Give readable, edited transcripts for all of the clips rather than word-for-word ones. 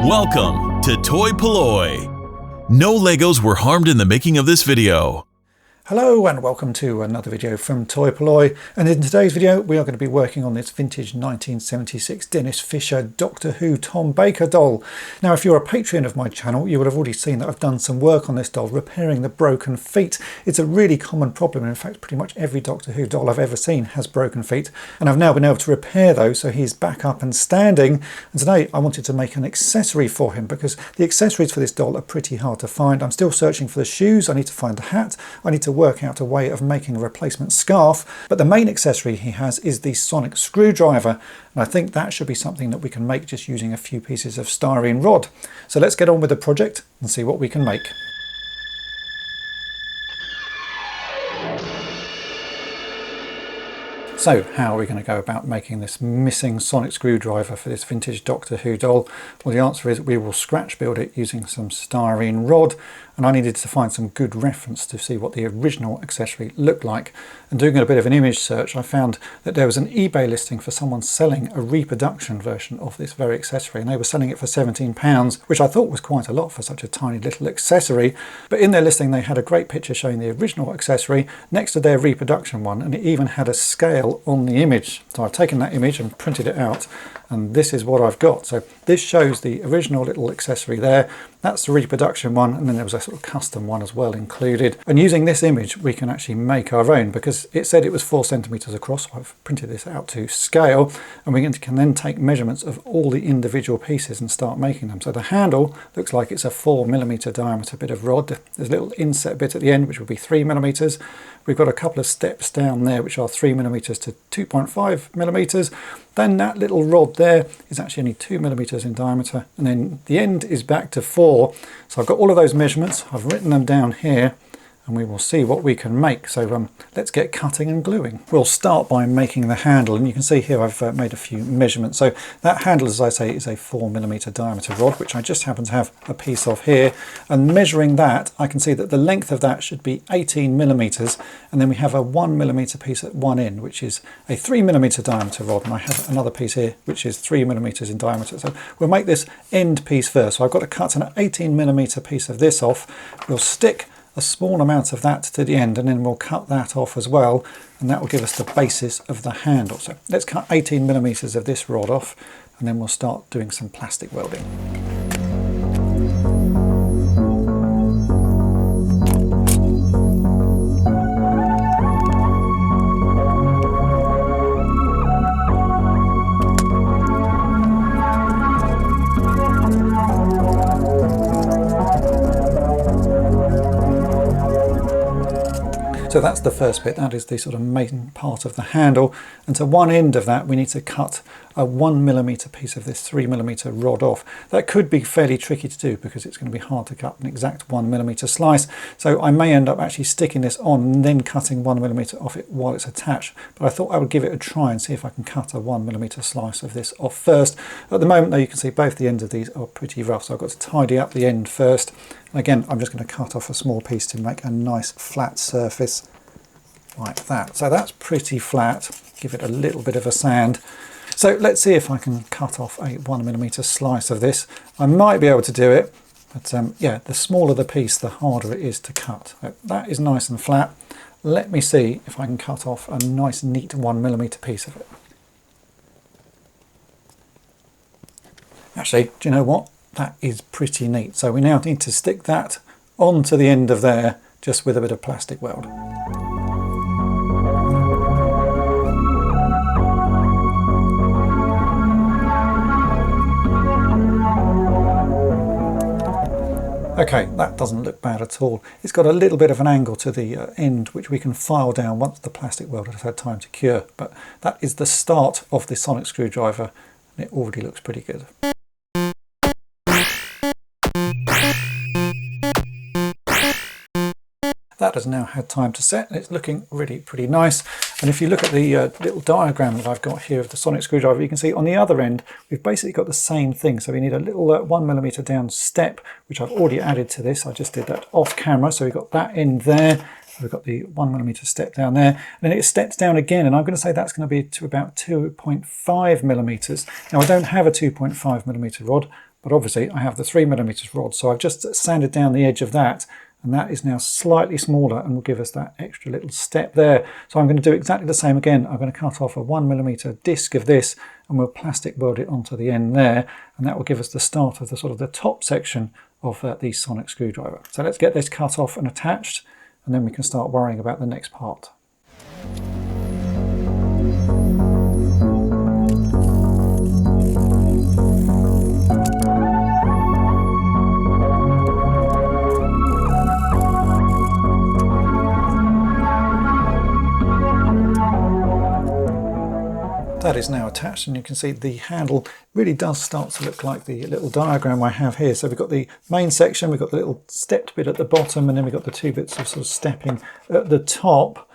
Welcome to toy-polloi. No Legos were harmed in the making of this video. Hello and welcome to another video from toy-polloi, and in today's video we are going to be working on this vintage 1976 Dennis Fisher Doctor Who Tom Baker doll. Now if you're a patron of my channel you would have already seen that I've done some work on this doll repairing the broken feet. It's a really common problem, in fact pretty much every Doctor Who doll I've ever seen has broken feet, and I've now been able to repair those so he's back up and standing. And today I wanted to make an accessory for him because the accessories for this doll are pretty hard to find. I'm still searching for the shoes, I need to find the hat, I need to work out a way of making a replacement scarf, but the main accessory he has is the sonic screwdriver, and I think that should be something that we can make just using a few pieces of styrene rod. So let's get on with the project and see what we can make. So how are we going to go about making this missing sonic screwdriver for this vintage Doctor Who doll? Well, the answer is we will scratch build it using some styrene rod, and I needed to find some good reference to see what the original accessory looked like. And doing a bit of an image search, I found that there was an eBay listing for someone selling a reproduction version of this very accessory, and they were selling it for £17, which I thought was quite a lot for such a tiny little accessory. But in their listing they had a great picture showing the original accessory next to their reproduction one, and it even had a scale on the image. So I've taken that image and printed it out, and this is what I've got. So this shows the original little accessory there. That's the reproduction one, and then there was a sort of custom one as well included. And using this image we can actually make our own, because it said it was 4 centimeters across. So I've printed this out to scale, and we can then take measurements of all the individual pieces and start making them. So the handle looks like it's a 4mm diameter bit of rod. There's a little inset bit at the end which will be 3mm. We've got a couple of steps down there which are 3mm to 2.5mm. Then that little rod there is actually only 2mm in diameter, and then the end is back to 4. So I've got all of those measurements, I've written them down here, and we will see what we can make. So let's get cutting and gluing. We'll start by making the handle, and you can see here I've made a few measurements. So that handle, as I say, is a 4mm diameter rod, which I just happen to have a piece of here. And measuring that, I can see that the length of that should be 18mm, and then we have a 1mm piece at one end, which is a 3mm diameter rod, and I have another piece here which is 3mm in diameter. So we'll make this end piece first. So I've got to cut an 18mm piece of this off. We'll stick a small amount of that to the end, and then we'll cut that off as well, and that will give us the basis of the handle. So let's cut 18mm of this rod off, and then we'll start doing some plastic welding. So that's the first bit, that is the sort of main part of the handle, and to one end of that we need to cut a 1mm piece of this 3mm rod off. That could be fairly tricky to do because it's going to be hard to cut an exact 1mm slice, so I may end up actually sticking this on and then cutting 1mm off it while it's attached, but I thought I would give it a try and see if I can cut a 1mm slice of this off first. At the moment though, you can see both the ends of these are pretty rough, so I've got to tidy up the end first. And again, I'm just going to cut off a small piece to make a nice flat surface like that. So that's pretty flat. Give it a little bit of a sand. So let's see if I can cut off a 1mm slice of this. I might be able to do it, but yeah, the smaller the piece, the harder it is to cut. So that is nice and flat. Let me see if I can cut off a nice neat 1mm piece of it. Actually, do you know what? That is pretty neat. So we now need to stick that onto the end of there, just with a bit of plastic weld. Okay, that doesn't look bad at all. It's got a little bit of an angle to the end which we can file down once the plastic weld has had time to cure, but that is the start of the sonic screwdriver, and it already looks pretty good. That has now had time to set, and it's looking really pretty nice. And if you look at the little diagram that I've got here of the sonic screwdriver, you can see on the other end we've basically got the same thing. So we need a little 1mm down step, which I've already added to this. I just did that off camera, so we've got that end there. We've got the 1mm step down there, and then it steps down again, and I'm going to say that's going to be to about 2.5mm. Now I don't have a 2.5mm rod, but obviously I have the 3mm rod, so I've just sanded down the edge of that, and that is now slightly smaller and will give us that extra little step there. So I'm going to do exactly the same again. I'm going to cut off a 1mm disc of this, and we'll plastic weld it onto the end there, and that will give us the start of the sort of the top section of the sonic screwdriver. So let's get this cut off and attached, and then we can start worrying about the next part. That is now attached, and you can see the handle really does start to look like the little diagram I have here. So we've got the main section, we've got the little stepped bit at the bottom, and then we've got the two bits of sort of stepping at the top.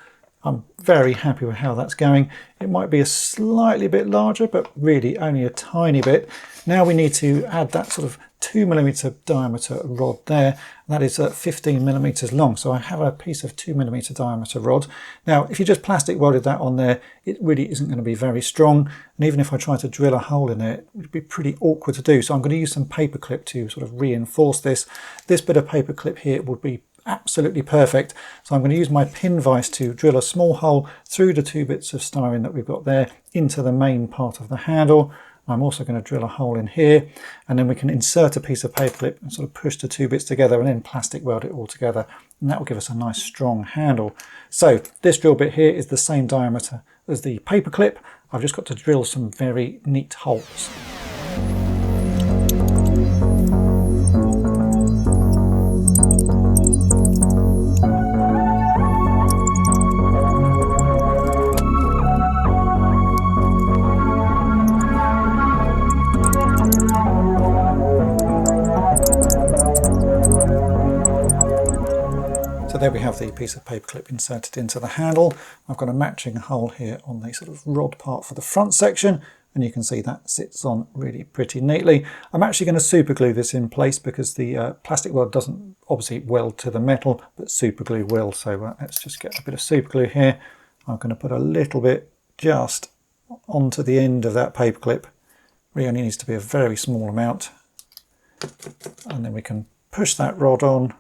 I'm very happy with how that's going. It might be a slightly bit larger, but really only a tiny bit. Now we need to add that sort of 2mm diameter rod there. That is 15mm long, so I have a piece of 2mm diameter rod. Now if you just plastic welded that on there, it really isn't going to be very strong, and even if I try to drill a hole in there, it would be pretty awkward to do. So I'm going to use some paper clip to sort of reinforce this. This bit of paper clip here would be absolutely perfect. So I'm going to use my pin vise to drill a small hole through the two bits of styrene that we've got there into the main part of the handle. I'm also going to drill a hole in here, and then we can insert a piece of paper clip and sort of push the two bits together and then plastic weld it all together, and that will give us a nice strong handle. So this drill bit here is the same diameter as the paper clip. I've just got to drill some very neat holes. So there we have the piece of paper clip inserted into the handle. I've got a matching hole here on the sort of rod part for the front section, and you can see that sits on really pretty neatly. I'm actually going to super glue this in place because the plastic weld doesn't obviously weld to the metal, but super glue will. So let's just get a bit of super glue here. I'm going to put a little bit just onto the end of that paper clip. Really only needs to be a very small amount, and then we can push that rod on,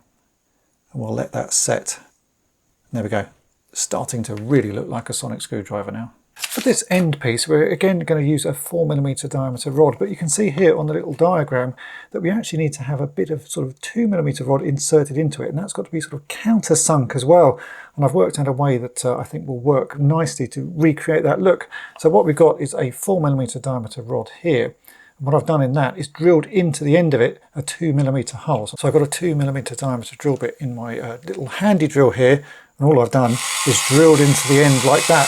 and we'll let that set. And there we go. It's starting to really look like a sonic screwdriver now. For this end piece, we're again going to use a 4mm diameter rod, but you can see here on the little diagram that we actually need to have a bit of sort of 2mm rod inserted into it, and that's got to be sort of countersunk as well. And I've worked out a way that I think will work nicely to recreate that look. So what we've got is a 4mm diameter rod here. What I've done in that is drilled into the end of it a 2mm hole. So I've got a 2mm diameter drill bit in my little handy drill here, and all I've done is drilled into the end like that.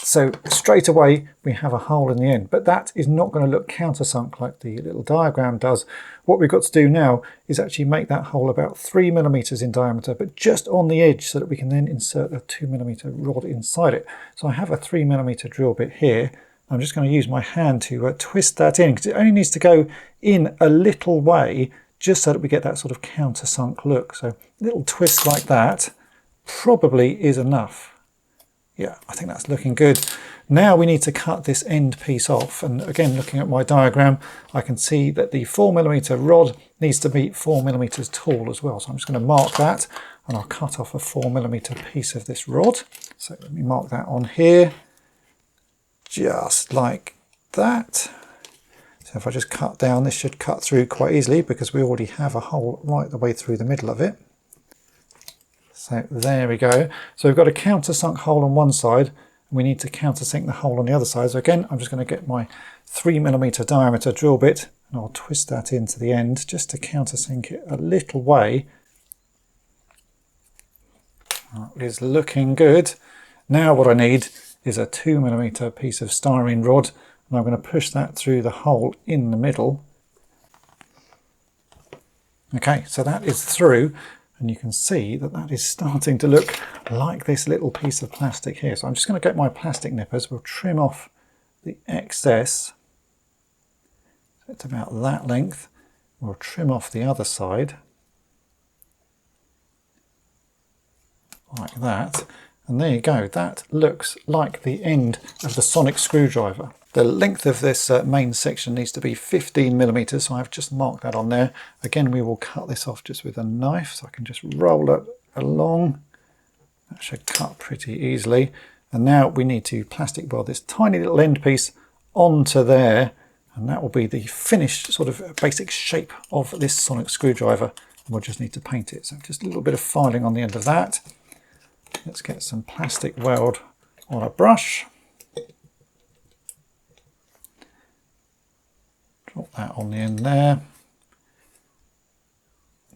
So straight away we have a hole in the end, but that is not going to look countersunk like the little diagram does. What we've got to do now is actually make that hole about 3mm in diameter, but just on the edge, so that we can then insert a 2mm rod inside it. So I have a 3mm drill bit here. I'm just going to use my hand to twist that in, because it only needs to go in a little way, just so that we get that sort of countersunk look. So a little twist like that probably is enough. Yeah, I think that's looking good. Now we need to cut this end piece off, and again, looking at my diagram, I can see that the 4mm rod needs to be 4mm tall as well. So I'm just going to mark that, and I'll cut off a 4mm piece of this rod. So let me mark that on here. Just like that. So if I just cut down, this should cut through quite easily because we already have a hole right the way through the middle of it. So there we go. So we've got a countersunk hole on one side, and we need to countersink the hole on the other side. So again, I'm just going to get my 3mm diameter drill bit, and I'll twist that into the end just to countersink it a little way. That is looking good. Now what I need is a 2mm piece of styrene rod, and I'm going to push that through the hole in the middle. Okay, so that is through, and you can see that that is starting to look like this little piece of plastic here. So I'm just going to get my plastic nippers. We'll trim off the excess. It's about that length. We'll trim off the other side like that. And there you go, that looks like the end of the sonic screwdriver. The length of this main section needs to be 15mm, so I've just marked that on there. Again, we will cut this off just with a knife, so I can just roll it along. That should cut pretty easily. And now we need to plastic weld this tiny little end piece onto there, and that will be the finished sort of basic shape of this sonic screwdriver. And we'll just need to paint it. So just a little bit of filing on the end of that. Let's get some plastic weld on a brush. Drop that on the end there.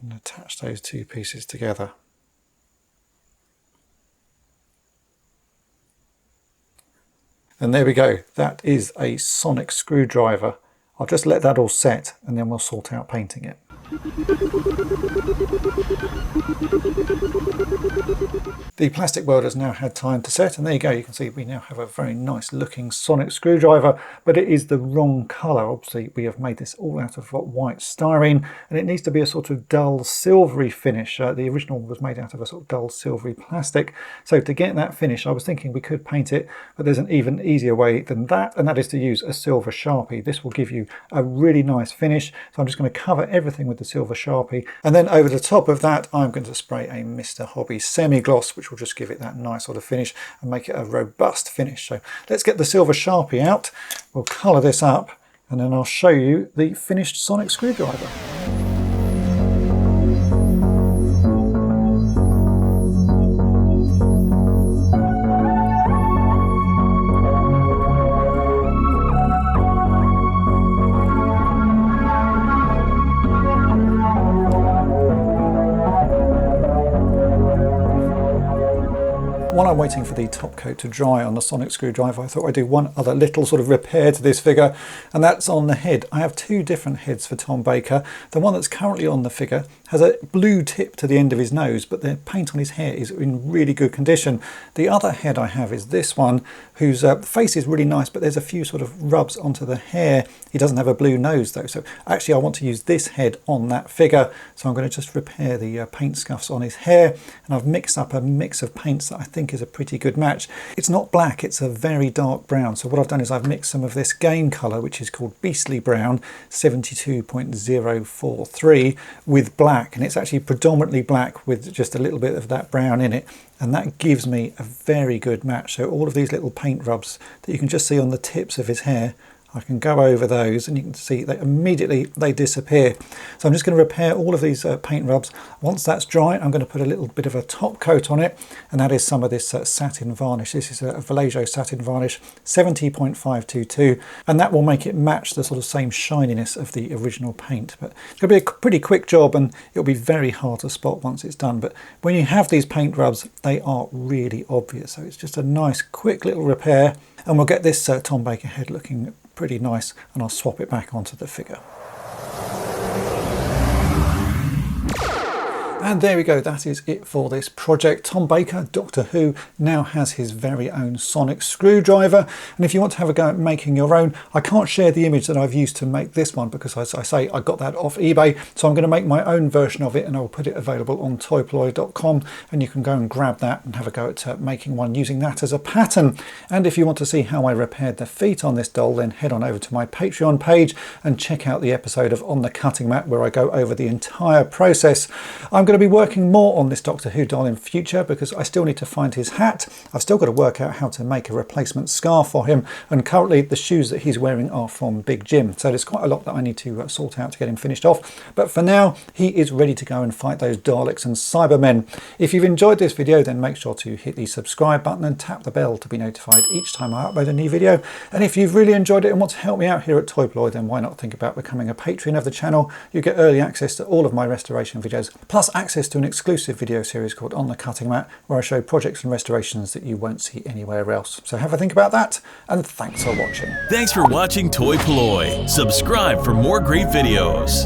And attach those two pieces together. And there we go. That is a sonic screwdriver. I'll just let that all set and then we'll sort out painting it. The plastic weld has now had time to set, and there you go, you can see we now have a very nice looking sonic screwdriver, but it is the wrong colour. Obviously we have made this all out of white styrene, and it needs to be a sort of dull silvery finish. The original was made out of a sort of dull silvery plastic, so to get that finish I was thinking we could paint it, but there's an even easier way than that, and that is to use a silver Sharpie. This will give you a really nice finish, so I'm just going to cover everything with the silver Sharpie, and then over the top of that I'm going to spray a Mr. Hobby semi-gloss, which will just give it that nice sort of finish and make it a robust finish. So let's get the silver Sharpie out, we'll colour this up, and then I'll show you the finished sonic screwdriver. While I'm waiting for the top coat to dry on the sonic screwdriver, I thought I'd do one other little sort of repair to this figure, and that's on the head. I have two different heads for Tom Baker. The one that's currently on the figure has a blue tip to the end of his nose, but the paint on his hair is in really good condition. The other head I have is this one, whose face is really nice, but there's a few sort of rubs onto the hair. He doesn't have a blue nose though, so actually I want to use this head on that figure, so I'm going to just repair the paint scuffs on his hair, and I've mixed up a mix of paints that I think is a pretty good match. It's not black, it's a very dark brown, so what I've done is I've mixed some of this game colour, which is called Beastly Brown 72.043, with black, and it's actually predominantly black with just a little bit of that brown in it, and that gives me a very good match. So all of these little paint rubs that you can just see on the tips of his hair, I can go over those and you can see they immediately disappear. So I'm just going to repair all of these paint rubs. Once that's dry, I'm going to put a little bit of a top coat on it, and that is some of this satin varnish. This is a Vallejo satin varnish 70.522, and that will make it match the sort of same shininess of the original paint. But it's going to be a pretty quick job, and it'll be very hard to spot once it's done. But when you have these paint rubs, they are really obvious. So it's just a nice quick little repair, and we'll get this Tom Baker head looking pretty nice, and I'll swap it back onto the figure. And there we go, that is it for this project. Tom Baker, Doctor Who, now has his very own sonic screwdriver. And if you want to have a go at making your own, I can't share the image that I've used to make this one because, as I say, I got that off eBay. So I'm going to make my own version of it, and I'll put it available on toy-polloi.com, and you can go and grab that and have a go at making one using that as a pattern. And if you want to see how I repaired the feet on this doll, then head on over to my Patreon page and check out the episode of On the Cutting Mat where I go over the entire process. I'm going to be working more on this Doctor Who doll in future because I still need to find his hat. I've still got to work out how to make a replacement scarf for him, and currently the shoes that he's wearing are from Big Jim, so there's quite a lot that I need to sort out to get him finished off. But for now, he is ready to go and fight those Daleks and Cybermen. If you've enjoyed this video, then make sure to hit the subscribe button and tap the bell to be notified each time I upload a new video. And if you've really enjoyed it and want to help me out here at toy-polloi, then why not think about becoming a patron of the channel. You get early access to all of my restoration videos, plus access to an exclusive video series called On the Cutting Mat, where I show projects and restorations that you won't see anywhere else. So have a think about that, and thanks for watching. Thanks for watching Toy-Polloi. Subscribe for more great videos.